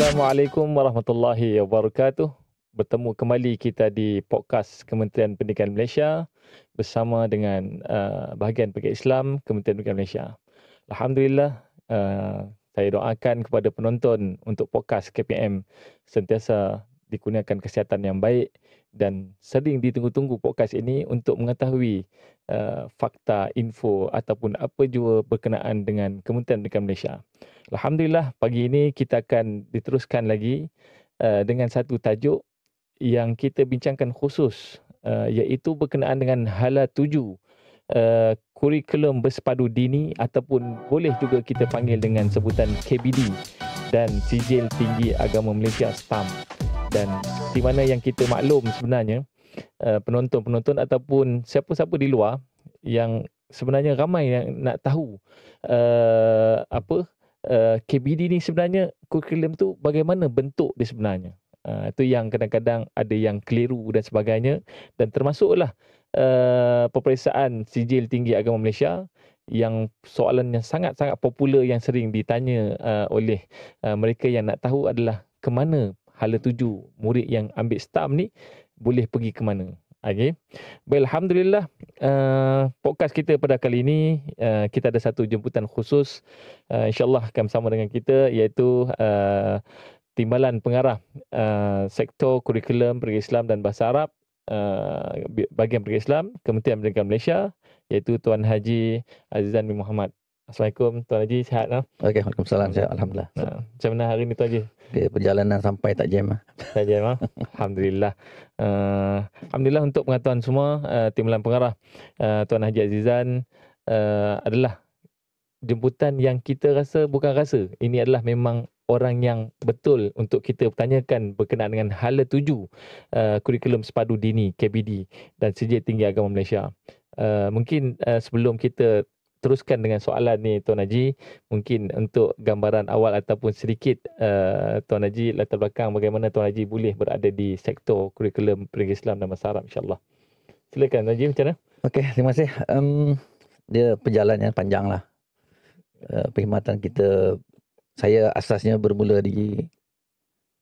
Assalamualaikum warahmatullahi wabarakatuh. Bertemu kembali kita di podcast Kementerian Pendidikan Malaysia bersama dengan bahagian Pendidikan Islam Kementerian Pendidikan Malaysia. Alhamdulillah, saya doakan kepada penonton untuk podcast KPM sentiasa dikurniakan kesihatan yang baik dan sering ditunggu-tunggu podcast ini untuk mengetahui fakta, info ataupun apa jua berkenaan dengan Kementerian Pendidikan Malaysia. Alhamdulillah, pagi ini kita akan diteruskan lagi dengan satu tajuk yang kita bincangkan khusus, iaitu berkenaan dengan hala 7 kurikulum bersepadu dini ataupun boleh juga kita panggil dengan sebutan KBD dan Sijil Tinggi Agama Malaysia STAM. Dan di mana yang kita maklum sebenarnya, penonton-penonton ataupun siapa-siapa di luar yang sebenarnya ramai yang nak tahu KBD ni sebenarnya kurikulum tu bagaimana bentuk dia sebenarnya. Itu yang kadang-kadang ada yang keliru dan sebagainya, dan termasuklah peperiksaan Sijil Tinggi Agama Malaysia yang soalan yang sangat-sangat popular yang sering ditanya oleh mereka yang nak tahu adalah ke mana hala 7 murid yang ambil STAM ni boleh pergi ke mana. Okay. Baik, Alhamdulillah, podcast kita pada kali ini kita ada satu jemputan khusus, insyaAllah akan bersama dengan kita, iaitu Timbalan Pengarah Sektor Kurikulum Pendidikan Islam dan Bahasa Arab bahagian Pendidikan Islam Kementerian Pendidikan Malaysia, iaitu Tuan Haji Azizan bin Muhammad. Assalamualaikum Tuan Haji, sihat? Okey, Waalaikumsalam, sihat, Alhamdulillah. Macam mana hari ni Tuan Haji? Okay, perjalanan sampai tak jam lah. Tak jam lah. Alhamdulillah. Alhamdulillah untuk pengetahuan semua, Timbalan Pengarah Tuan Haji Azizan adalah jemputan yang kita rasa, bukan rasa, ini adalah memang orang yang betul untuk kita bertanyakan berkenaan dengan hala 7 kurikulum sepadu dini KBD dan Sijil Tinggi Agama Malaysia. Mungkin sebelum kita teruskan dengan soalan ni Tuan Haji, mungkin untuk gambaran awal ataupun sedikit Tuan Haji latar belakang bagaimana Tuan Haji boleh berada di sektor kurikulum Pendidikan Islam dan Bahasa Arab, insyaAllah. Silakan Tuan Haji, macam mana? Okey, terima kasih. Dia perjalanan panjang lah. Perkhidmatan kita, saya asasnya bermula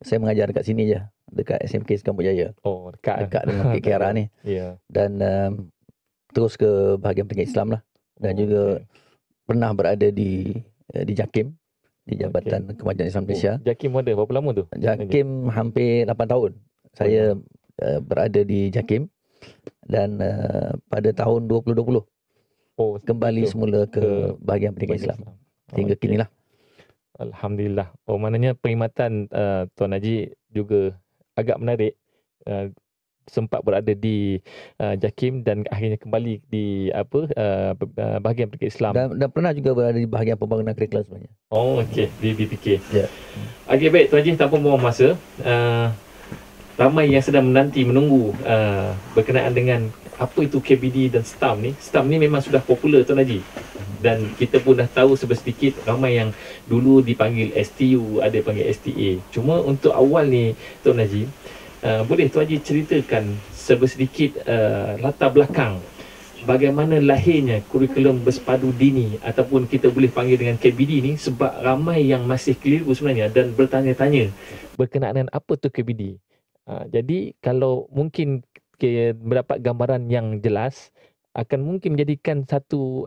saya mengajar dekat sini je, dekat SMK Sekampung Jaya. Oh, dekat dengan KKR ni. Yeah. Dan terus ke bahagian Pendidikan Islam lah. Dan juga pernah berada di JAKIM, di Jabatan Kemajuan Islam Malaysia. JAKIM ada berapa lama tu? JAKIM hampir 8 tahun. Saya berada di JAKIM dan pada tahun 2020 kembali semula ke bahagian Pendidikan Islam. Hingga kini lah. Alhamdulillah. Maknanya perkhidmatan Tuan Haji juga agak menarik. Sempat berada di JAKIM dan akhirnya kembali di bahagian Pendidikan Islam. Dan pernah juga berada di bahagian pembangunan kurikulum sebenarnya. Oh, okey. Di BPK. Ya. Okey, baik Tuan Haji, tanpa buang masa, ramai yang sedang menunggu berkenaan dengan apa itu KBD dan STAM ni. STAM ni memang sudah popular Tuan Haji. Dan kita pun dah tahu sedikit, ramai yang dulu dipanggil STU, ada panggil STA. Cuma untuk awal ni Tuan Haji, boleh Tuan Haji ceritakan sedikit latar belakang bagaimana lahirnya kurikulum bersepadu dini ataupun kita boleh panggil dengan KBD ni, sebab ramai yang masih keliru sebenarnya dan bertanya-tanya berkenaan dengan apa tu KBD. Jadi kalau mungkin mendapat gambaran yang jelas, akan mungkin menjadikan satu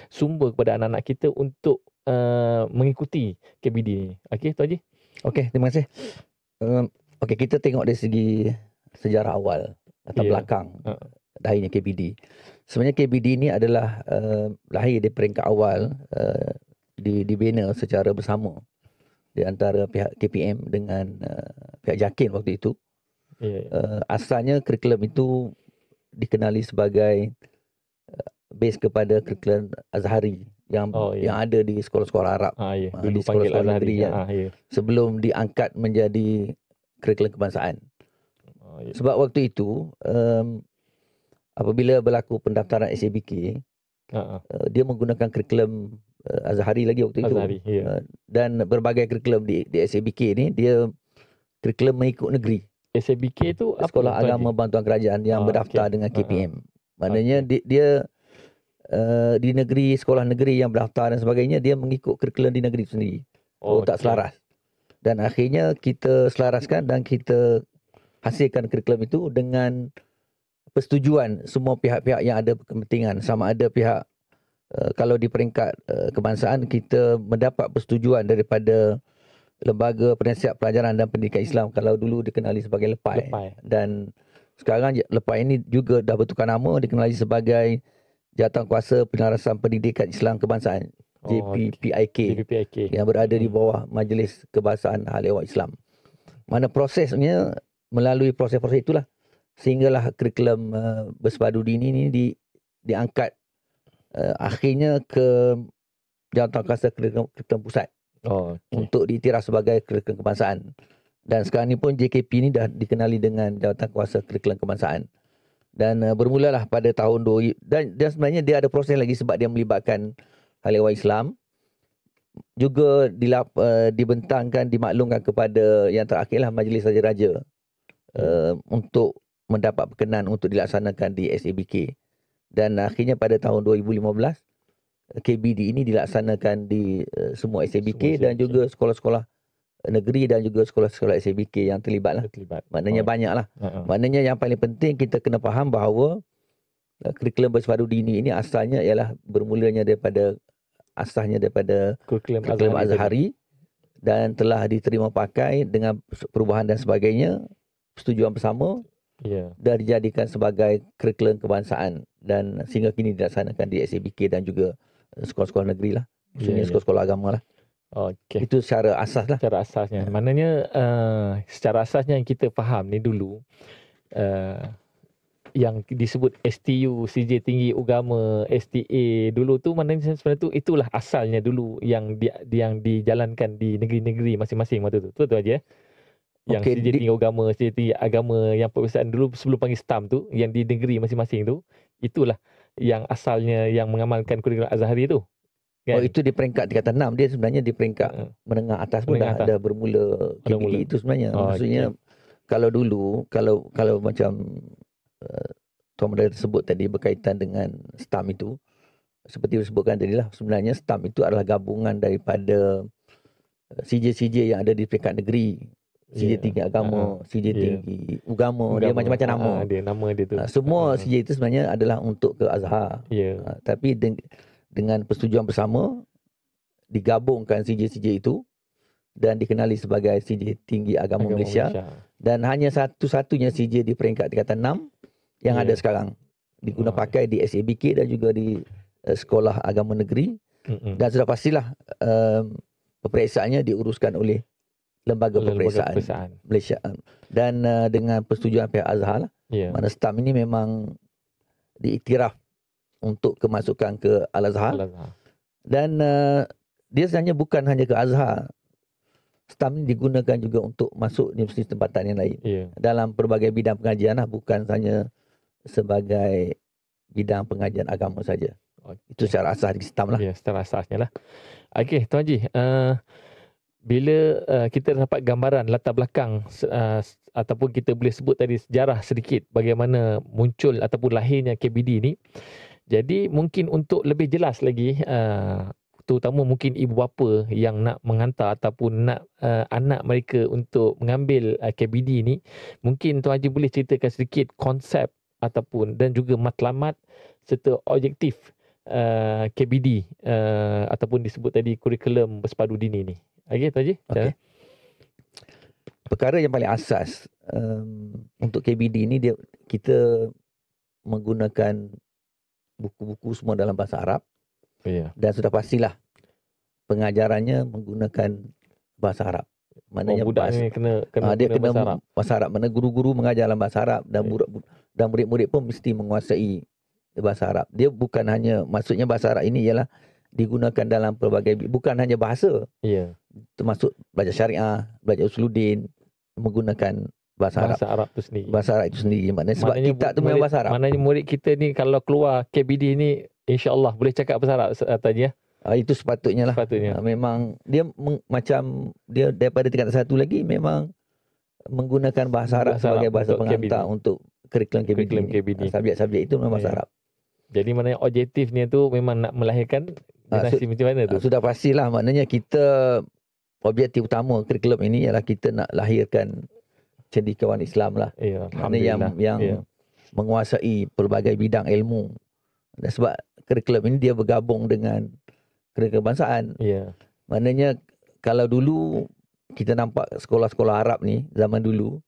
sumber kepada anak-anak kita untuk mengikuti KBD ni. Okey Tuan Haji? Okey, terima kasih. Okey, kita tengok dari segi sejarah awal atau belakang lahirnya KBD. Sebenarnya KBD ni adalah lahir di peringkat awal, dibina secara bersama di antara pihak KPM dengan pihak JAKIM waktu itu. Asalnya kurikulum itu dikenali sebagai base kepada kurikulum Azhari yang ada di sekolah-sekolah Arab, di sekolah-sekolah negeri sebelum diangkat menjadi kurikulum kebangsaan. Sebab waktu itu apabila berlaku pendaftaran SABK, dia menggunakan kurikulum Azhari lagi waktu itu. Dan berbagai kurikulum di SABK ni dia kurikulum mengikut negeri. SABK itu apa? Sekolah Agama Bantuan Kerajaan yang berdaftar dengan KPM. Maknanya dia di negeri, sekolah negeri yang berdaftar dan sebagainya, dia mengikut kurikulum di negeri itu sendiri. Tak selaras. Dan akhirnya kita selaraskan dan kita hasilkan kurikulum itu dengan persetujuan semua pihak-pihak yang ada kepentingan. Sama ada pihak, kalau di peringkat kebangsaan, kita mendapat persetujuan daripada Lembaga Penasihat Pelajaran dan Pendidikan Islam, kalau dulu dikenali sebagai LEPAI. Dan sekarang LEPAI ini juga dah bertukar nama, dikenali sebagai Jawatankuasa Penyelarasan Pendidikan Islam Kebangsaan, JPPIK, yang berada di bawah Majlis Kebahasaan Ahli Waris Islam. Mana prosesnya, melalui proses-proses itulah sehinggalah kurikulum bersepadu dini ini diangkat akhirnya ke Jawatankuasa Kurikulum Pusat untuk diiktiraf sebagai kurikulum kebangsaan. Dan sekarang ni pun JKP ni dah dikenali dengan Jawatankuasa Kurikulum Kebangsaan. Dan bermulalah pada tahun 2000, dan sebenarnya dia ada proses lagi sebab dia melibatkan ahli waris Islam. Juga dibentangkan, dimaklumkan kepada yang terakhirlah Majlis Raja-Raja untuk mendapat berkenan untuk dilaksanakan di SABK. Dan akhirnya pada tahun 2015 KBD ini dilaksanakan di semua SABK dan juga sekolah-sekolah negeri dan juga sekolah-sekolah SABK yang terlibat lah. Maknanya banyak lah. Maknanya yang paling penting kita kena faham bahawa kurikulum bersepadu dini ini asalnya ialah bermulanya daripada kurikulum Azhari dan telah diterima pakai dengan perubahan dan sebagainya, persetujuan bersama, dah dijadikan sebagai kurikulum kebangsaan dan sehingga kini dilaksanakan di SABK dan juga sekolah-sekolah negeri lah. Maksudnya sekolah-sekolah agama lah. Itu secara asas lah. Secara asasnya. Maknanya secara asasnya yang kita faham ni dulu, yang disebut STU, CJ Tinggi Ugama, STA dulu tu, maknanya sebenarnya tu itulah asalnya dulu yang dijalankan di negeri-negeri masing-masing waktu tu. Betul aja. Yang CJ Tinggi Ugama, CJ Tinggi Agama yang peperiksaan dulu sebelum panggil STAM tu, yang di negeri masing-masing tu, itulah yang asalnya yang mengamalkan kurikulum Azhari tu. Kan? Itu di peringkat tingkatan 6. Dia sebenarnya di peringkat menengah atas pun dah bermula KBD itu sebenarnya. Maksudnya kalau dulu, kalau macam Tuan Menteri tersebut tadi berkaitan dengan STAM itu, seperti disebutkan tadi lah, sebenarnya STAM itu adalah gabungan daripada CJ yang ada di peringkat negeri, CJ Tinggi Agama, CJ Tinggi Ugama, dia macam-macam nama. Nama dia tu. Semua CJ itu sebenarnya adalah untuk ke Azhar. Tapi dengan persetujuan bersama digabungkan CJ itu dan dikenali sebagai CJ Tinggi Agama Malaysia. Dan hanya satu-satunya CJ di peringkat tingkatan 6 yang ada sekarang, diguna pakai di SABK dan juga di sekolah agama negeri. Dan sudah pastilah peperiksaannya diuruskan oleh Lembaga Peperiksaan Malaysia. Dan dengan persetujuan pihak Azhar lah, mana STAM ini memang diiktiraf untuk kemasukan ke Al-Azhar. Dan dia sebenarnya bukan hanya ke Azhar. STAM ini digunakan juga untuk masuk universiti tempatan yang lain. Dalam pelbagai bidang pengajian lah, bukan hanya sebagai bidang pengajian agama saja. Itu secara asas di STAM lah. Secara asasnya lah. Okey, Tuan Haji, bila kita dapat gambaran latar belakang ataupun kita boleh sebut tadi sejarah sedikit bagaimana muncul ataupun lahirnya KBD ni. Jadi mungkin untuk lebih jelas lagi, terutama mungkin ibu bapa yang nak menghantar ataupun nak anak mereka untuk mengambil KBD ni, mungkin Tuan Haji boleh ceritakan sedikit konsep ataupun dan juga matlamat serta objektif KBD ataupun disebut tadi kurikulum bersepadu dini ni. Okey, Tuan Haji. Perkara yang paling asas untuk KBD ni, kita menggunakan buku-buku semua dalam bahasa Arab. Dan sudah pastilah pengajarannya menggunakan bahasa Arab. Maknanya budak ni kena bahasa Arab. Bahasa Arab. Mana guru-guru mengajar dalam bahasa Arab dan murid-murid pun mesti menguasai bahasa Arab. Dia bukan hanya, maksudnya bahasa Arab ini ialah digunakan dalam pelbagai, bukan hanya bahasa. Termasuk belajar syariah, belajar usuluddin, menggunakan bahasa Arab tu sendiri. Bahasa Arab itu sendiri. Maknanya kitab tu memang bahasa Arab. Maknanya murid kita ni kalau keluar KBD ni, insya-Allah boleh cakap bahasa Arab tadi ya. Itu sepatutnya lah. Memang dia macam dia daripada tingkatan 1 lagi memang menggunakan bahasa Arab sebagai bahasa penghantar untuk kurikulum KBD. Subjek-subjek itu memang bahasa Arab. Jadi maknanya objektifnya tu memang nak melahirkan generasi macam mana tu? Sudah pastilah, maknanya kita objektif utama kurikulum ini ialah kita nak lahirkan cendekiawan Islam lah. Ya, Mana yang Alhamdulillah. menguasai pelbagai bidang ilmu. Dan sebab kurikulum ini dia bergabung dengan kurikulum kebangsaan. Ya. Maknanya kalau dulu kita nampak sekolah-sekolah Arab ni zaman dulu,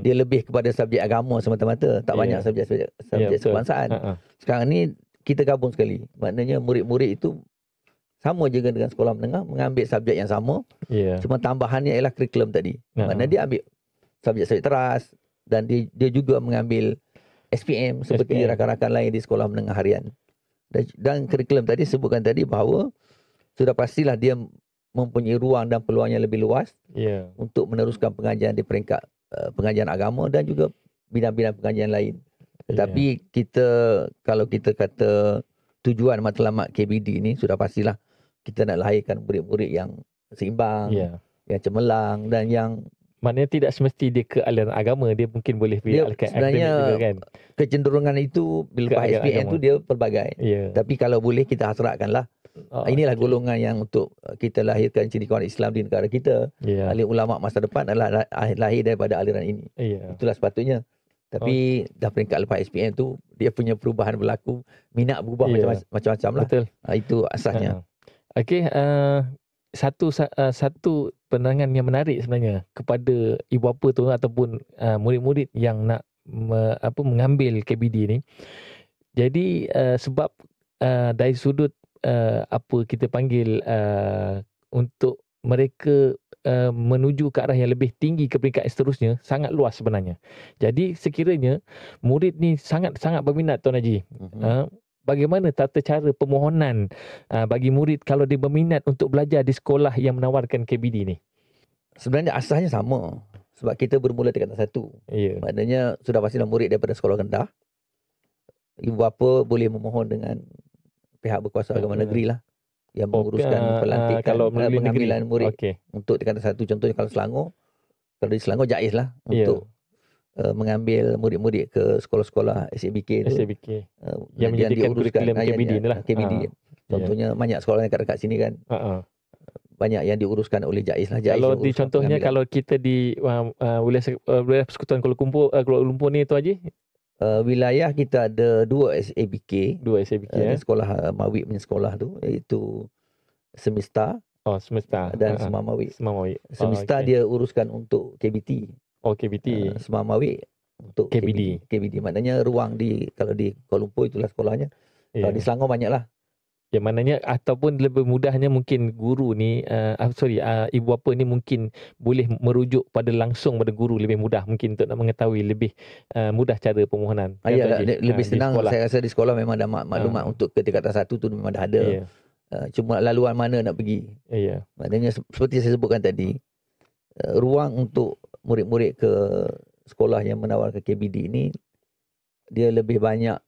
dia lebih kepada subjek agama semata-mata, tak banyak subjek kebangsaan. Sekarang ni kita gabung sekali. Maknanya murid-murid itu sama juga dengan sekolah menengah, mengambil subjek yang sama. Cuma tambahannya ialah kurikulum tadi. Maknanya dia ambil subjek-subjek teras dan dia juga mengambil SPM seperti rakan-rakan lain di sekolah menengah harian. Dan kurikulum tadi sebutkan tadi bahawa sudah pastilah dia mempunyai ruang dan peluang yang lebih luas untuk meneruskan pengajian di peringkat pengajian agama dan juga bidang-bidang pengajian lain. Tetapi kalau kita kata tujuan matlamat KBD ni sudah pastilah kita nak lahirkan murid-murid yang seimbang, yang cemerlang dan yang maknanya tidak semesti dia ke aliran agama, dia mungkin boleh pergi akademik juga kan. Kecenderungan itu bila lepas SPM tu dia pelbagai. Tapi kalau boleh kita hasratkanlah inilah golongan yang untuk kita lahirkan cendekiawan Islam di negara kita. Alim ulama masa depan adalah lahir daripada aliran ini. Itulah sepatutnya. Tapi dah peringkat lepas SPM tu dia punya perubahan berlaku, minat berubah macam-macam lah. Betul. Itu asasnya. Okey, satu pandangan yang menarik sebenarnya kepada ibu bapa tu ataupun murid-murid yang nak mengambil KBD ni. Jadi sebab dari sudut apa kita panggil untuk mereka menuju ke arah yang lebih tinggi ke peringkat seterusnya sangat luas sebenarnya. Jadi sekiranya murid ni sangat berminat Tuan Haji. Bagaimana tata cara permohonan bagi murid kalau dia berminat untuk belajar di sekolah yang menawarkan KBD ni? Sebenarnya asasnya sama. Sebab kita bermula tingkatan 1. Maknanya sudah pastilah murid daripada sekolah rendah. Ibu bapa boleh memohon dengan pihak berkuasa agama negeri lah yang menguruskan pelantikan pengambilan murid untuk tingkatan 1. Contohnya kalau Selangor, kalau di Selangor jaiz lah untuk mengambil murid-murid ke sekolah-sekolah SABK tu. Yang menyediakan kurikulum KBD ni lah. KBD. Contohnya banyak sekolah yang dekat sini kan. Banyak yang diuruskan oleh JAIS lah. Kalau di contohnya kalau kita di wilayah Persekutuan Kuala Lumpur ni Tuan Haji, wilayah kita ada 2 SABK. Di sekolah Mawib punya sekolah tu, iaitu Semesta. Semesta dan Semar Mawib. Semesta dia uruskan untuk KBT. KBT. Semar Mawib untuk KBD. Maknanya ruang kalau di Kuala Lumpur itulah sekolahnya. Kalau di Selangor banyaklah. Yang maknanya ataupun lebih mudahnya mungkin guru ni ibu bapa ni mungkin boleh merujuk langsung pada guru lebih mudah mungkin untuk nak mengetahui lebih mudah cara permohonan. Lebih senang saya rasa di sekolah memang ada maklumat untuk ke tingkatan 1 tu memang dah ada. Cuma laluan mana nak pergi. Maknanya seperti saya sebutkan tadi, ruang untuk murid-murid ke sekolah yang menawarkan KBD ini dia lebih banyak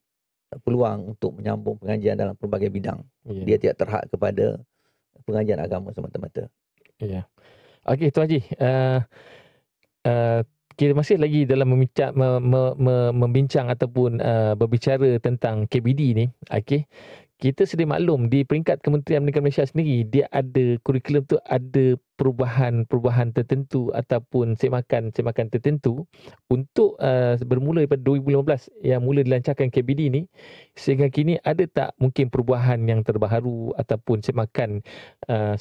peluang untuk menyambung pengajian dalam pelbagai bidang. Dia tidak terhad kepada pengajian agama semata-mata. Okey Tuan Haji, kita masih lagi dalam membincang ataupun berbicara tentang KBD ni. Okey, kita sedia maklum di peringkat Kementerian Pendidikan Malaysia sendiri, dia ada kurikulum tu ada perubahan tertentu ataupun semakan tertentu untuk bermula daripada 2015 yang mula dilancarkan KBD ni sehingga kini. Ada tak mungkin perubahan yang terbaru ataupun semakan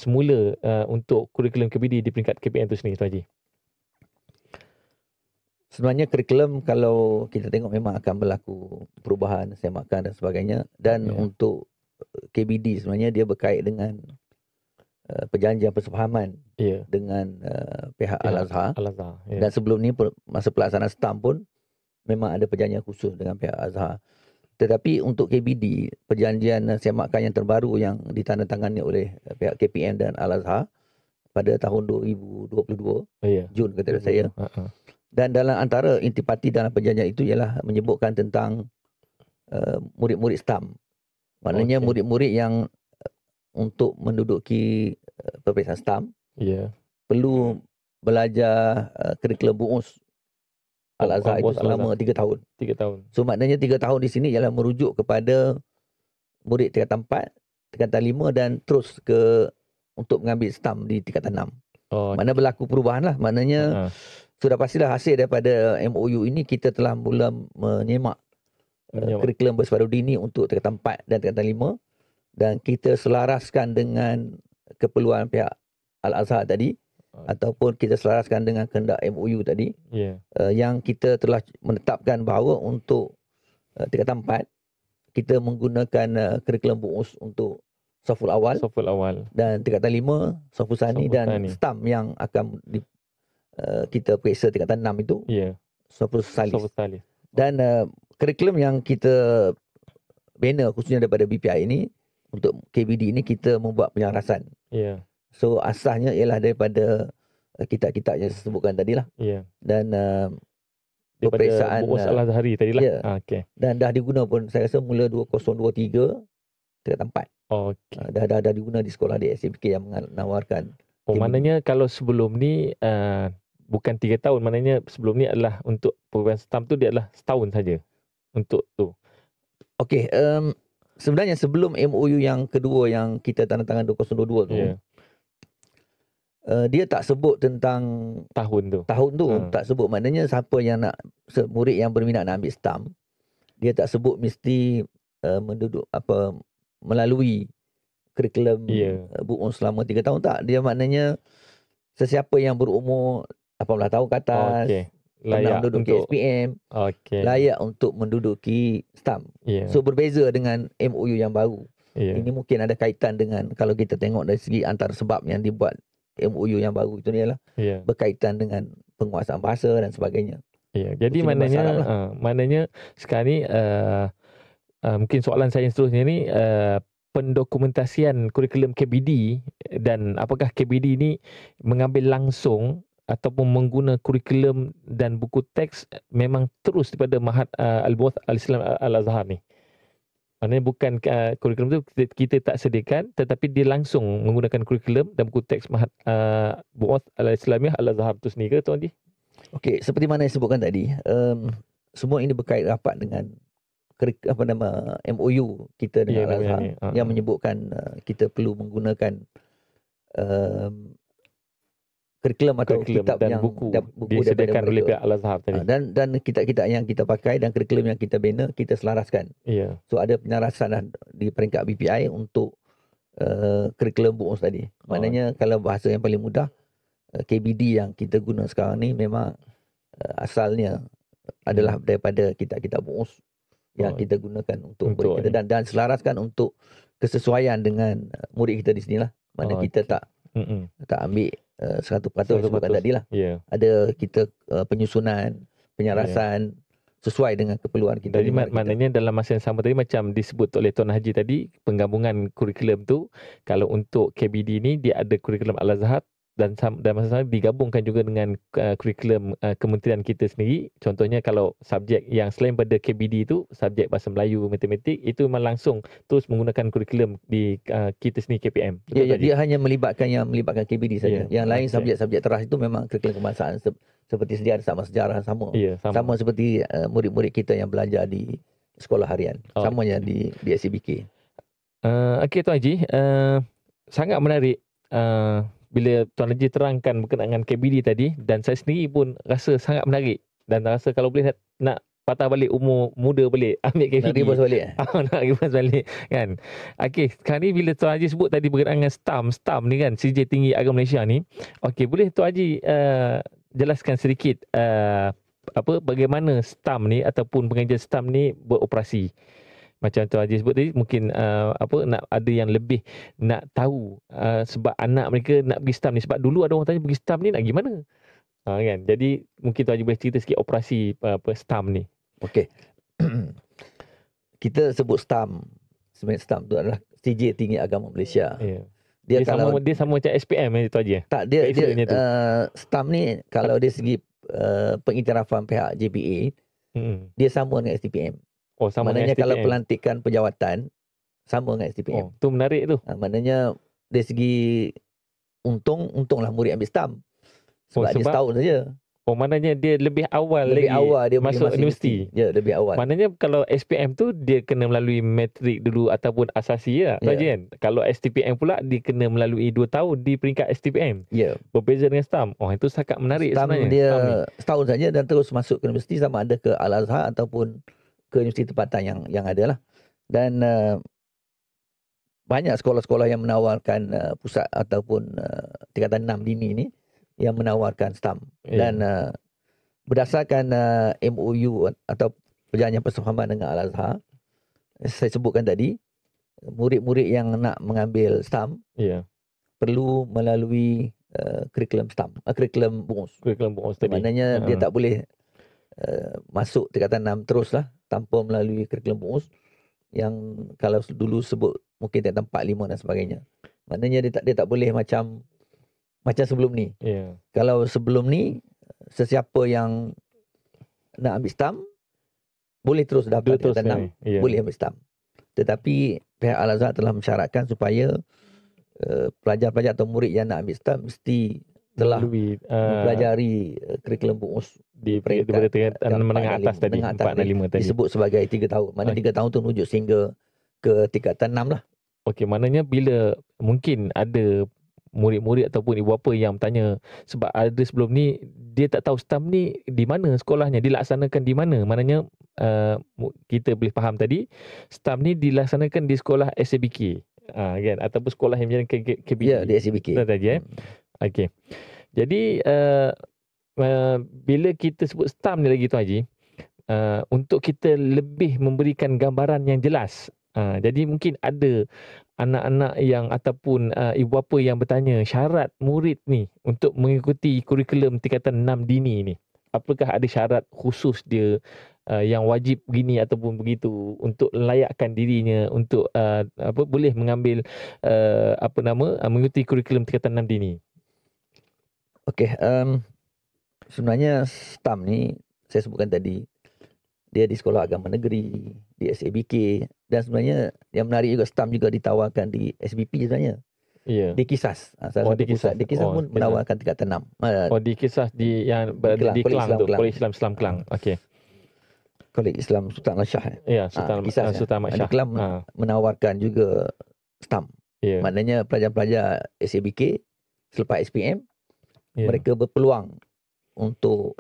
semula untuk kurikulum KBD di peringkat KPM tu sendiri Tuan Haji? Sebenarnya kurikulum kalau kita tengok memang akan berlaku perubahan, semakan dan sebagainya. Dan untuk KBD sebenarnya dia berkait dengan perjanjian persefahaman dengan pihak Al-Azhar. Dan sebelum ni masa pelaksanaan STAM pun memang ada perjanjian khusus dengan pihak Azhar. Tetapi untuk KBD, perjanjian semakan yang terbaru yang ditandatangani oleh pihak KPM dan Al-Azhar pada tahun 2022, Jun kata saya. Dan dalam antara intipati dalam perjanjian itu ialah menyebutkan tentang murid-murid STAM. Maknanya murid-murid yang untuk menduduki peperiksaan STAM perlu belajar kurikulum bu'us Al-Azhar itu selama 3 tahun. 3 tahun. So maknanya 3 tahun di sini ialah merujuk kepada murid tingkatan 4, tingkatan 5 dan terus ke untuk mengambil STAM di tingkatan 6. Mana berlaku perubahan lah. Maknanya sudah pastilah hasil daripada MOU ini kita telah mula menyemak kurikulum bersepadu dini untuk tingkatan 4 dan tingkatan 5, dan kita selaraskan dengan keperluan pihak Al-Azhar tadi, ataupun kita selaraskan dengan kehendak MOU tadi, yang kita telah menetapkan bahawa untuk tingkatan 4 kita menggunakan kurikulum BUUS untuk saful awal dan tingkatan 5 saful sani dan STAM yang akan kita periksa tingkatan 6 itu saful salis. Dan kurikulum yang kita bina khususnya daripada BPI ini untuk KBD ini kita membuat penyelarasan. So asasnya ialah daripada kitab-kitab yang saya sebutkan tadi lah. Dan peperiksaan BUUS Al-Azhari tadi lah. Dan dah diguna pun saya rasa mula 2023 tingkatan 4. Dah diguna di sekolah di SAPK yang menawarkan. Maknanya kalau sebelum ni bukan 3 tahun, maknanya sebelum ni adalah untuk program STAM tu dia adalah setahun saja untuk tu. Okey, sebenarnya sebelum MOU yang kedua yang kita tanda tangan 2022 tu, dia tak sebut tentang tahun tu. Tak sebut. Maknanya siapa yang nak, murid yang berminat nak ambil STAM, dia tak sebut mesti melalui kurikulum BUUS selama 3 tahun, tak. Dia maknanya sesiapa yang berumur 18 tahun ke atas, layak menduduki SPM, layak untuk menduduki STAM. So berbeza dengan MOU yang baru. Ini mungkin ada kaitan dengan, kalau kita tengok dari segi antara sebab yang dibuat MOU yang baru itu ialah berkaitan dengan penguasaan bahasa dan sebagainya. Jadi maknanya sekarang ni mungkin soalan saya seterusnya ni, pendokumentasian kurikulum KBD, dan apakah KBD ni mengambil langsung ataupun mengguna kurikulum dan buku teks memang terus daripada Mahat Al-Bu'uth Al-Islam Al-Azhar ni. Maknanya bukan kurikulum tu kita tak sediakan, tetapi dia langsung menggunakan kurikulum dan buku teks Mahat Bu'uth Al-Islamiyah Al-Azhar tu sendiri ke Tuan Haji? Okey, seperti mana yang sebutkan tadi, semua ini berkait rapat dengan MOU kita dengan Al-Azhar yang menyebutkan kita perlu menggunakan kurikulum atau kitab dan yang buku disediakan oleh pihak Al-Azhar tadi. Dan kitab-kitab yang kita pakai dan kurikulum yang kita bina, kita selaraskan. So ada penyelarasan di peringkat BPI untuk kurikulum BUUS tadi. Maknanya kalau bahasa yang paling mudah, KBD yang kita guna sekarang ni memang asalnya adalah daripada kitab-kitab BUUS yang kita gunakan untuk kita, dan selaraskan untuk kesesuaian dengan murid kita di sinilah. Mana kita tak ambil 100% sebutkan tadi lah. Ada kita penyusunan, penyelarasan sesuai dengan keperluan kita. Jadi maknanya dalam masa yang sama tadi, macam disebut oleh Tuan Haji tadi, penggabungan kurikulum tu, kalau untuk KBD ni dia ada kurikulum Al-Azhar dan masa sama digabungkan juga dengan kurikulum kementerian kita sendiri. Contohnya kalau subjek yang selain pada KBD itu, subjek bahasa Melayu, matematik, itu memang langsung terus menggunakan kurikulum di kita sendiri KPM. Dia hanya melibatkan KBD saja. Yang lain subjek-subjek teras itu memang kurikulum kebangsaan seperti sedia sama sejarah sama. Sama seperti murid-murid kita yang belajar di sekolah harian. Samanya di SABK. Okey Tuan Haji, sangat menarik bila Tuan Haji terangkan berkenaan dengan KBD tadi, dan saya sendiri pun rasa sangat menarik dan rasa kalau boleh nak patah balik umur muda balik ambil KBD. Nak ribas balik. Nak ribas balik kan. Okey, sekarang ni bila Tuan Haji sebut tadi berkenaan dengan STAM ni kan, CJ Tinggi Agama Malaysia ni. Okey, boleh Tuan Haji jelaskan sedikit bagaimana STAM ni ataupun pengajian STAM ni beroperasi? Macam Tuan Haji sebut tadi, mungkin nak ada yang lebih nak tahu sebab anak mereka nak pergi STAM ni. Sebab dulu ada orang tanya pergi STAM ni nak pergi mana? Kan? Jadi mungkin Tuan Haji boleh cerita sikit operasi STAM ni. Okey. Kita sebut STAM. Sebenarnya STAM tu adalah CJ Tinggi Agama Malaysia. Dia sama macam SPM Tuan Haji. Tak, dia STAM ni kalau dari segi pengiktirafan pihak JPA, dia sama dengan STPM. Sama maknanya dengan kalau pelantikan pejawatan sama dengan STPM. Tu menarik tu. Maknanya dari segi untunglah murid ambil STAM. Sebab dia setahun saja. Oh, maknanya dia lebih awal Lebih lagi awal dia boleh masuk masuk universiti. Ya, lebih awal. Maknanya kalau SPM tu dia kena melalui matrik dulu ataupun asasi ya, Tuan Haji kan? Kalau STPM pula dia kena melalui 2 tahun di peringkat STPM. Ya. Berbeza dengan STAM. Oh, itu sangat menarik STAM sebenarnya. dia STAM ni. setahun saja dan terus masuk ke universiti, sama ada ke Al-Azhar ataupun ke universiti tempatan yang ada lah. Dan banyak sekolah-sekolah yang menawarkan pusat ataupun tingkatan 6 dini ni yang menawarkan STAM. Dan berdasarkan MOU atau perjanjian persefahaman dengan Al-Azhar, saya sebutkan tadi, murid-murid yang nak mengambil STAM perlu melalui kurikulum STAM, kurikulum bungus. Kurikulum bungus tadi. Maknanya dia tak boleh masuk tingkatan 6 teruslah tanpa melalui kurikulum bungus, yang kalau dulu sebut mungkin tingkatan 4, 5 dan sebagainya. Maknanya dia tak boleh macam sebelum ni. Kalau sebelum ni, sesiapa yang nak ambil STAM boleh terus dapat tingkatan 6, boleh ambil STAM. Tetapi pihak Al-Azhar telah mensyaratkan supaya pelajar-pelajar atau murid yang nak ambil STAM mesti telah mempelajari kurikulum bungus di peringkat menengah atas tadi, 4 dan 5 tadi. Disebut sebagai 3 tahun. Mana 3 tahun tu menuju sehingga ke tingkatan 6 lah. Okey, maknanya bila mungkin ada murid-murid ataupun ibu bapa yang bertanya, sebab ada sebelum ni dia tak tahu STAM ni di mana sekolahnya, dilaksanakan di mana. Maknanya kita boleh faham tadi STAM ni dilaksanakan di sekolah SABK kan, ataupun sekolah yang menjalankan KBD. Ya, di SABK. Tadi okey. Jadi bila kita sebut STAM ni lagi Tuan Haji, untuk kita lebih memberikan gambaran yang jelas. Jadi mungkin ada anak-anak yang ataupun ibu bapa yang bertanya syarat murid ni untuk mengikuti kurikulum tingkatan 6 dini ni. Apakah ada syarat khusus dia yang wajib begini ataupun begitu untuk layakkan dirinya untuk boleh mengambil mengikuti kurikulum tingkatan 6 dini. Okey, sebenarnya STAM ni saya sebutkan tadi, dia di sekolah agama negeri, di SABK, dan sebenarnya yang menarik juga STAM juga ditawarkan di SBP sebenarnya. Di Kisas. Salah satu pusat di Kisas pun menawarkan tingkatan 6. Di Kisas yang berada di Kelang tu, Kolej Islam Kelang. Okey. Kolej Islam Sultan Ahmad Shah. Ya, Sultan Ahmad Shah. Kelang menawarkan juga STAM. Maknanya pelajar-pelajar SABK selepas SPM mereka berpeluang untuk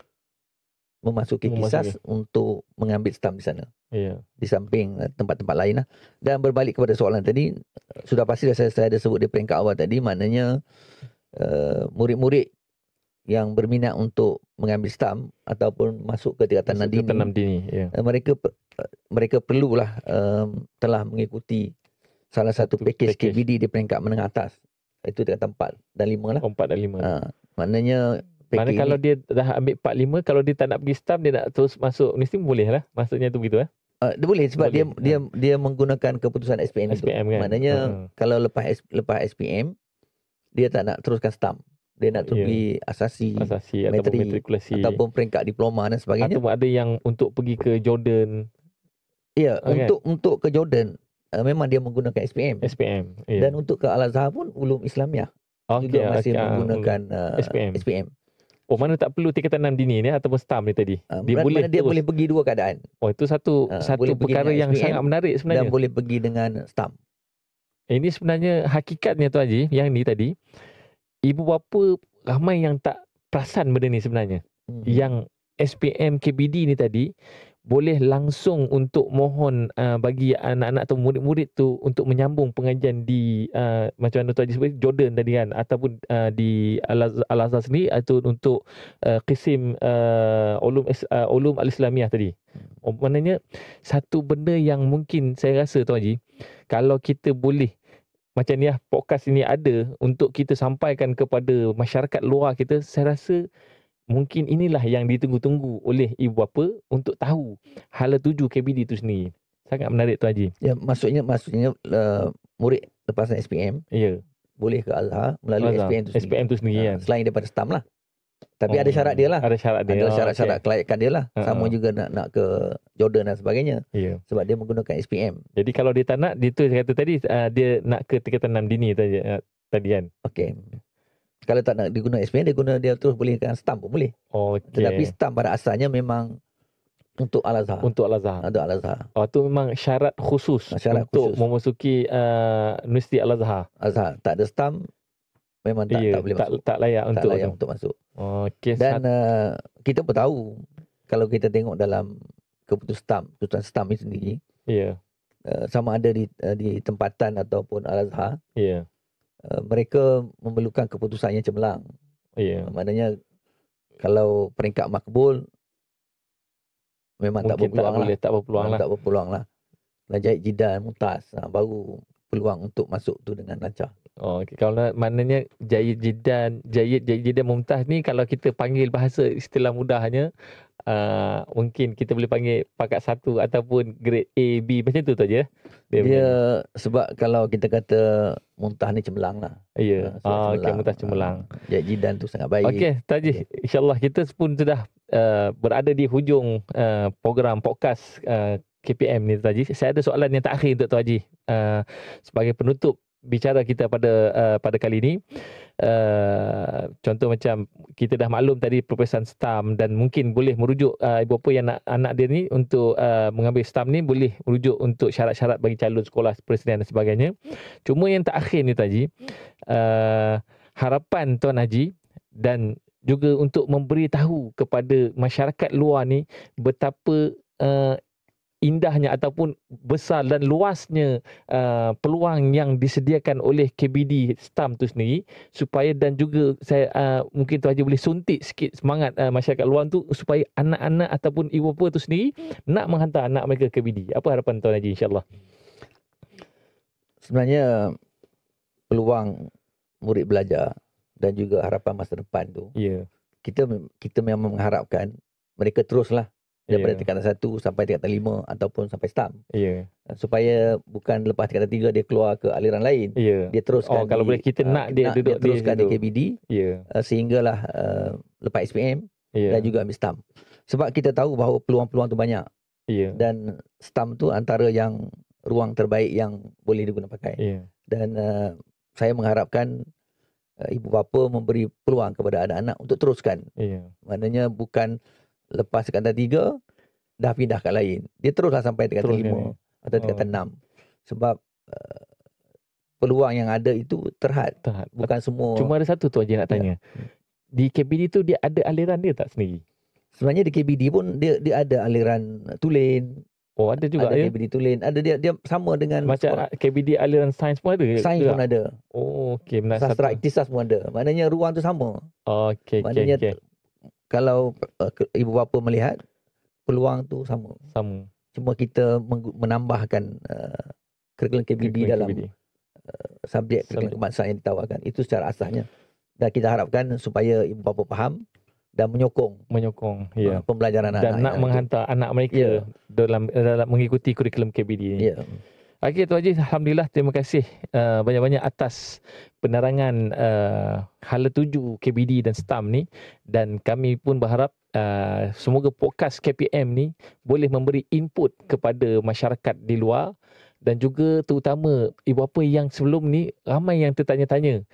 memasuki Kisas untuk mengambil STAM di sana. Di samping tempat-tempat lain lah. Dan berbalik kepada soalan tadi, sudah pasti saya ada sebut di peringkat awal tadi, maknanya murid-murid yang berminat untuk mengambil STAM ataupun masuk ke tingkatan 6 dini, mereka perlulah telah mengikuti salah satu package KBD di peringkat menengah atas. Itu tingkatan 4 dan 5 lah. 4 dan 5. Maknanya kalau dia dah ambil 4, 5, kalau dia tak nak pergi STAM, dia nak terus masuk universiti boleh lah. Maksudnya tu begitu dia boleh sebab dia menggunakan keputusan SPM itu. Kan? Maknanya kalau lepas SPM dia tak nak teruskan STAM. Dia nak terus pergi asasi ataupun matrikulasi ataupun peringkat diploma dan sebagainya. Ataupun ada yang untuk pergi ke Jordan. Ya, untuk ke Jordan memang dia menggunakan SPM. Dan untuk ke Al-Azhar pun Ulum Islamiah juga masih menggunakan SPM. Oh, mana tak perlu tingkatan 6 dini ni ataupun STAM ni tadi. Dia boleh pergi dua keadaan. Oh, itu satu perkara yang SPM sangat menarik sebenarnya. Dan boleh pergi dengan STAM. Ini sebenarnya hakikatnya Tuan Haji, yang ni tadi, ibu bapa ramai yang tak perasan benda ni sebenarnya. Yang SPM KBD ni tadi boleh langsung untuk mohon bagi anak-anak atau murid-murid tu untuk menyambung pengajian di macam mana Tuan Haji sebut Jordan tadi kan, ataupun di Al-Azhar sendiri, atau untuk Qisim Ulum Al-Islamiah tadi. Maknanya satu benda yang mungkin saya rasa Tuan Haji, kalau kita boleh macam ni lah, podcast ini ada untuk kita sampaikan kepada masyarakat luar kita, saya rasa mungkin inilah yang ditunggu-tunggu oleh ibu bapa untuk tahu hala tuju KBD itu sendiri. Sangat menarik Tuan Haji. Ya, maksudnya murid lepasan SPM boleh ke Al-Azhar melalui SPM itu sendiri. Kan? Selain daripada STAM lah. Tapi ada syarat dia lah. Ada syarat kelayakan dia lah. Sama juga nak ke Jordan dan sebagainya. Sebab dia menggunakan SPM. Jadi kalau dia tak nak, dia tu kata tadi dia nak ke tingkatan 6 dini tadi kan. Okey. Kalau tak nak diguna SPM, dia terus bolehkan stamp pun boleh. Okey. Tetapi stamp pada asalnya memang untuk Al-Azhar. Untuk Al-Azhar. Untuk Al-Azhar. Itu memang syarat khusus Syarat untuk khusus. memasuki Universiti Al-Azhar. Azhar tak ada stamp memang tak boleh masuk. Tak layak Tak untuk layak untuk masuk. Okey. Dan kita pun tahu kalau kita tengok dalam keputusan stamp ini sendiri, sama ada di tempatan ataupun Al-Azhar, mereka memerlukan keputusan yang cemerlang. Maknanya kalau peringkat makbul memang mungkin tak berpeluang lah. Najib Jidan Mumtaz baru peluang untuk masuk tu dengan lancar. Okay. Kalau maknanya Jayid Jidan Mumtaz ni, kalau kita panggil bahasa istilah mudahnya, mungkin kita boleh panggil pakat 1 ataupun grade A, B, macam tu aja. Dia sebab kalau kita kata Mumtaz ni cemerlang lah. Okey, Mumtaz cemerlang. Jayid Jidan tu sangat baik. Okey, Taji, InsyaAllah kita pun sudah berada di hujung program podcast KPM ni, Taji. Saya ada soalan yang terakhir untuk Tuan Haji sebagai penutup bicara kita pada kali ini. Contoh macam kita dah maklum tadi peperiksaan stamp, dan mungkin boleh merujuk ibu bapa yang anak dia ni untuk mengambil stamp ni, boleh merujuk untuk syarat-syarat bagi calon sekolah presiden dan sebagainya. Cuma yang terakhir ni, Taji, harapan Tuan Haji dan juga untuk memberitahu kepada masyarakat luar ni betapa indahnya ataupun besar dan luasnya peluang yang disediakan oleh KBD stamp tu sendiri, supaya, dan juga saya mungkin Tuan Haji boleh suntik sikit semangat masyarakat luar tu supaya anak-anak ataupun ibu bapa tu sendiri nak menghantar anak mereka ke KBD. Apa harapan Tuan Haji, insyaAllah? Sebenarnya peluang murid belajar dan juga harapan masa depan tu, kita memang mengharapkan mereka teruslah daripada tingkatan 1 sampai tingkatan 5 ataupun sampai stamp. Supaya bukan lepas tingkatan 3 dia keluar ke aliran lain. Dia teruskan kalau boleh kita nak dia duduk di KBD sehinggalah lepas SPM dan juga ambil stamp. Sebab kita tahu bahawa peluang-peluang tu banyak. Dan stamp tu antara yang ruang terbaik yang boleh digunakan pakai. Dan saya mengharapkan ibu bapa memberi peluang kepada anak-anak untuk teruskan. Maknanya bukan lepas tingkatan 3 dah pindah kat lain. Dia teruslah sampai tingkatan 5 atau tingkatan 6. Sebab peluang yang ada itu terhad. Bukan semua. Cuma ada satu tu aja nak tanya. Di KBD tu dia ada aliran dia tak sendiri? Sebenarnya di KBD pun dia ada aliran tulen. Ada juga ada KBD tulen. Ada dia sama dengan macam KBD aliran sains pun ada. Sains pun ada. Okey, benar. Sastra iktisas pun ada. Maknanya ruang tu sama. Okey. Kalau ibu bapa melihat peluang tu sama. Cuma kita menambahkan kurikulum KBD dalam subjek kurikulum kebangsaan yang ditawarkan. Itu secara asasnya. Dan kita harapkan supaya ibu bapa faham dan menyokong pembelajaran anak-anak. Dan nak menghantar anak mereka dalam mengikuti kurikulum KBD ni. Okey, Tuan Haji, alhamdulillah, terima kasih banyak-banyak atas penerangan hala tuju KBD dan stamp ni, dan kami pun berharap semoga podcast KPM ni boleh memberi input kepada masyarakat di luar, dan juga terutama ibu bapa yang sebelum ni ramai yang tertanya-tanya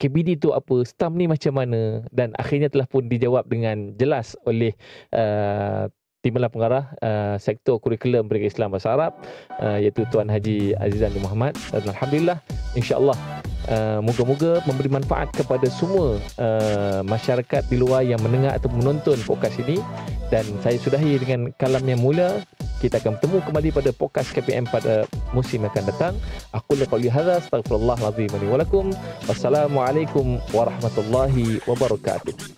KBD tu apa, stamp ni macam mana, dan akhirnya telah pun dijawab dengan jelas oleh Timbalan Pengarah Sektor Kurikulum Pendidikan Islam Bahasa Arab, iaitu Tuan Haji Azizan bin Muhammad. Dan alhamdulillah, insya-Allah moga-moga memberi manfaat kepada semua masyarakat di luar yang mendengar atau menonton podcast ini. Dan saya sudahi dengan kalam yang mulia. Kita akan bertemu kembali pada podcast KPM pada musim yang akan datang. Aku qouli hadza, astaghfirullahal azim li wa lakum. Wassalamualaikum warahmatullahi wabarakatuh.